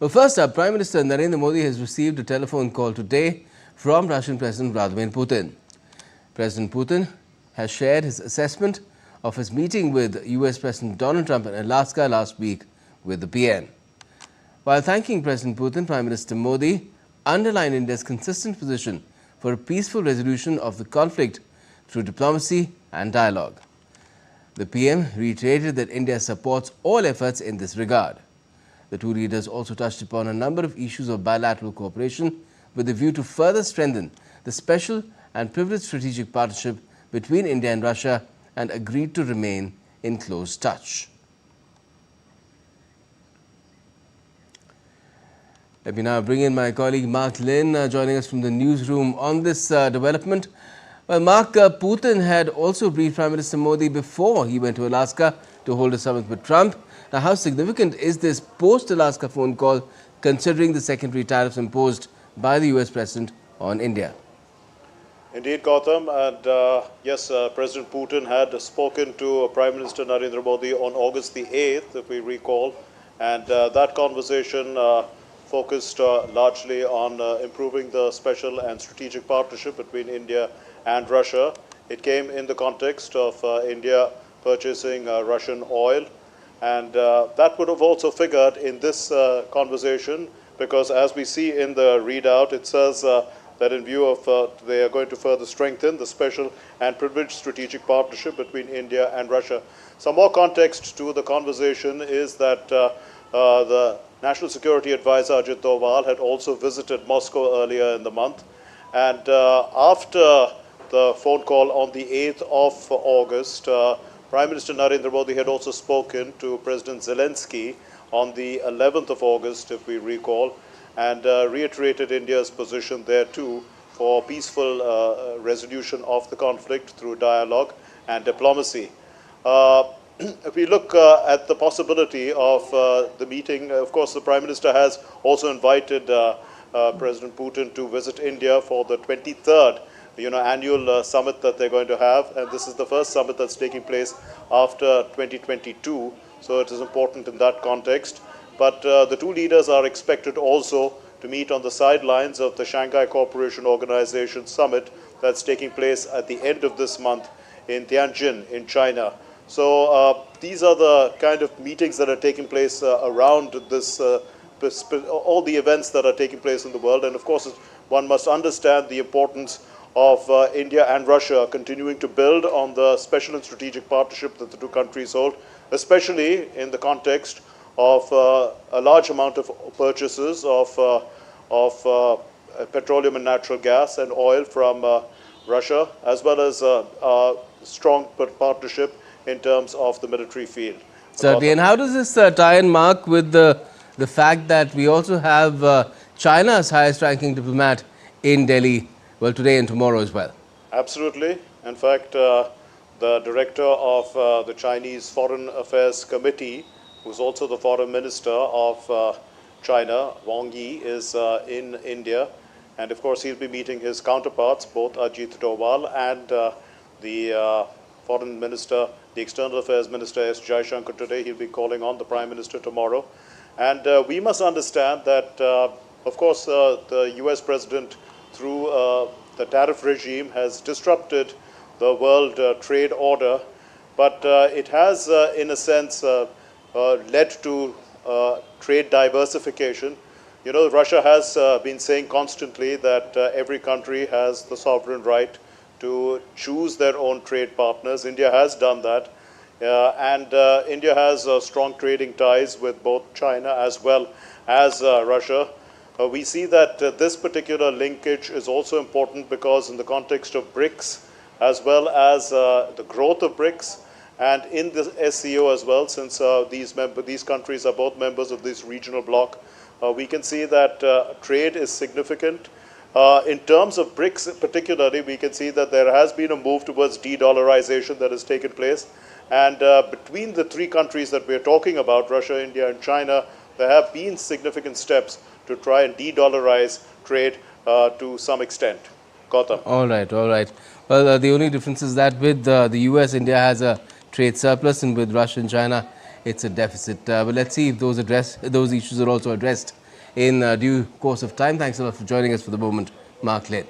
Well, first up, Prime Minister Narendra Modi has received a telephone call today from Russian President Vladimir Putin. President Putin has shared his assessment of his meeting with US President Donald Trump in Alaska last week with the PN. While thanking President Putin, Prime Minister Modi underlined India's consistent position for a peaceful resolution of the conflict through diplomacy and dialogue. The PM reiterated that India supports all efforts in this regard. The two leaders also touched upon a number of issues of bilateral cooperation with a view to further strengthen the special and privileged strategic partnership between India and Russia and agreed to remain in close touch. Let me now bring in my colleague Mark Lynn joining us from the newsroom on this development. Well, Mark, Putin had also briefed Prime Minister Modi before he went to Alaska to hold a summit with Trump. Now, how significant is this post-Alaska phone call considering the secondary tariffs imposed by the US President on India? Indeed, Gautam, and yes, President Putin had spoken to Prime Minister Narendra Modi on August the 8th, if we recall, and that conversation focused largely on improving the special and strategic partnership between India and Russia. It came in the context of India purchasing Russian oil, and that would have also figured in this conversation, because as we see in the readout, it says that in view of they are going to further strengthen the special and privileged strategic partnership between India and Russia. Some more context to the conversation is that the National Security Advisor Ajit Doval had also visited Moscow earlier in the month, and after the phone call on the 8th of August, Prime Minister Narendra Modi had also spoken to President Zelensky on the 11th of August, if we recall, and reiterated India's position there too for peaceful resolution of the conflict through dialogue and diplomacy. If we look at the possibility of the meeting, of course, the Prime Minister has also invited President Putin to visit India for the 23rd annual summit that they're going to have, and this is the first summit that's taking place after 2022, so it is important in that context. But the two leaders are expected also to meet on the sidelines of the Shanghai Cooperation Organization summit that's taking place at the end of this month in Tianjin in China. So these are the kind of meetings that are taking place around this, all the events that are taking place in the world, and of course one must understand the importance of India and Russia continuing to build on the special and strategic partnership that the two countries hold, especially in the context of a large amount of purchases of petroleum and natural gas and oil from Russia, as well as a strong partnership in terms of the military field. Certainly. And how does this tie in, Mark, with the fact that we also have China's highest ranking diplomat in Delhi, well, today and tomorrow as well? Absolutely. In fact, the director of the Chinese Foreign Affairs Committee, who's also the foreign minister of China, Wang Yi, is in India. And of course, he'll be meeting his counterparts, both Ajit Doval and the foreign minister, the external affairs minister, S. Jaishankar, today. He'll be calling on the prime minister tomorrow. And we must understand that, of course, the US president, through the tariff regime, has disrupted the world trade order, but it has, in a sense, led to trade diversification. You know, Russia has been saying constantly that every country has the sovereign right to choose their own trade partners. India has done that, and India has strong trading ties with both China as well as Russia. We see that this particular linkage is also important because in the context of BRICS, as well as the growth of BRICS, and in the SCO as well, since these countries are both members of this regional bloc, we can see that trade is significant. In terms of BRICS particularly, we can see that there has been a move towards de-dollarization that has taken place. And between the three countries that we're talking about, Russia, India, and China, there have been significant steps to try and de-dollarize trade to some extent. Gautam. All right, all right. Well, the only difference is that with the US, India has a trade surplus, and with Russia and China, it's a deficit. But let's see if those issues are also addressed in due course of time. Thanks a lot for joining us for the moment, Mark Lynn.